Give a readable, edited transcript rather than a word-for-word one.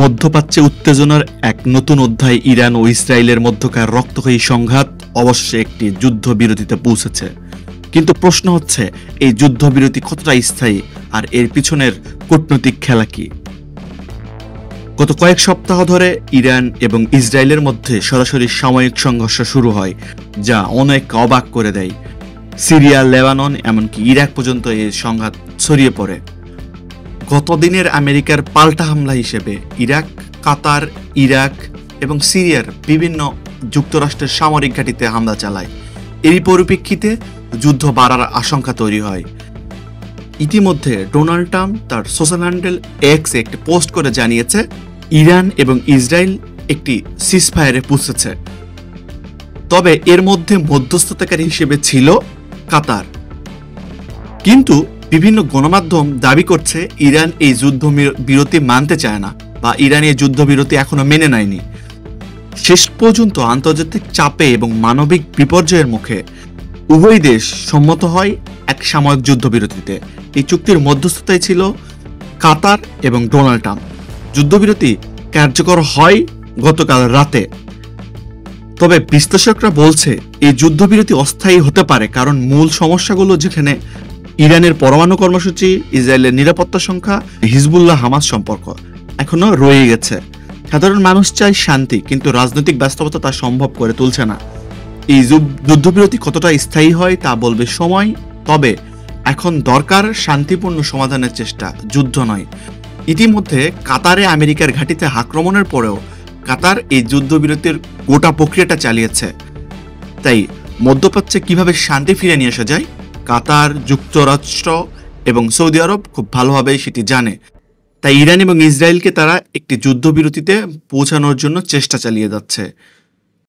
মধ্যপ্রাচ্যে উত্তেজনার এক নতুন অধ্যায় ইরান ও ইসরায়েলের মধ্যকার রক্তক্ষয়ী সংঘাত অবশ্যই একটি যুদ্ধবিরতিতে পৌঁছেছে। কিন্তু প্রশ্ন হচ্ছে, এই যুদ্ধবিরতি কতটা স্থায়ী আর এর পিছনের কূটনৈতিক খেলা কি? গত কয়েক সপ্তাহ ধরে ইরান এবং ইসরায়েলের মধ্যে সরাসরি সাময়িক সংঘর্ষ শুরু হয়, যা অনেককে অবাক করে দেয়। সিরিয়া, লেবানন, এমনকি ইরাক পর্যন্ত এই সংঘাত ছড়িয়ে পড়ে। গতদিনের আমেরিকার পাল্টা হামলা হিসেবে ইরাক, কাতার, ইরাক এবং সিরিয়ার বিভিন্ন যুক্তরাষ্ট্রের সামরিক ঘাঁটিতে হামলা চালায়। এরই পরিপ্রেক্ষিতে যুদ্ধ বাড়ার আশঙ্কা তৈরি হয়। ইতিমধ্যে ডোনাল্ড ট্রাম্প তার সোশ্যাল হ্যান্ডেল এক্সে একটি পোস্ট করে জানিয়েছে, ইরান এবং ইসরায়েল একটি সিজফায়ারে পৌঁছেছে। তবে এর মধ্যে মধ্যস্থতাকারী হিসেবে ছিল কাতার। কিন্তু বিভিন্ন গণমাধ্যম দাবি করছে ইরান এই যুদ্ধবিরতি মানতে চায় না, বা ইরান এই যুদ্ধবিরতি এখনো মেনে নেয়নি। শেষ পর্যন্ত আন্তর্জাতিক চাপে এবং মানবিক বিপর্যয়ের মুখে উভয় দেশ সম্মত হয় এক সাময়িক যুদ্ধবিরতিতে। এই চুক্তির মধ্যস্থতায় ছিল কাতার এবং ডোনাল্ড ট্রাম্প। যুদ্ধবিরতি কার্যকর হয় গতকাল রাতে। তবে বিশ্লেষকরা বলছে এই যুদ্ধবিরতি অস্থায়ী হতে পারে, কারণ মূল সমস্যাগুলো, যেখানে ইরানের পরমাণু কর্মসূচি, ইসরায়েলের নিরাপত্তা সংখ্যা, হিজবুল্লাহ হামাস সম্পর্ক এখনো রয়ে গেছে। সাধারণ মানুষ চায় শান্তি, কিন্তু রাজনৈতিক ব্যস্ততা তা সম্ভব করে তুলছে না। এই যুদ্ধবিরতি কতটা স্থায়ী হয় তা বলবে সময়। তবে এখন দরকার শান্তিপূর্ণ সমাধানের চেষ্টা, যুদ্ধ নয়। ইতিমধ্যে কাতারে আমেরিকার ঘাঁটিতে আক্রমণের পরেও কাতার এই যুদ্ধবিরতির গোটা প্রক্রিয়াটা চালিয়েছে। তাই মধ্যপ্রাচ্যে কিভাবে শান্তি ফিরে নিয়ে আসা যায়, কাতার, যুক্তরাষ্ট্র এবং সৌদি আরব খুব ভালোভাবে সেটি জানে। তাই ইরান এবং ইসরায়েলকে তারা একটি যুদ্ধবিরতিতে পৌঁছানোর জন্য চেষ্টা চালিয়ে যাচ্ছে।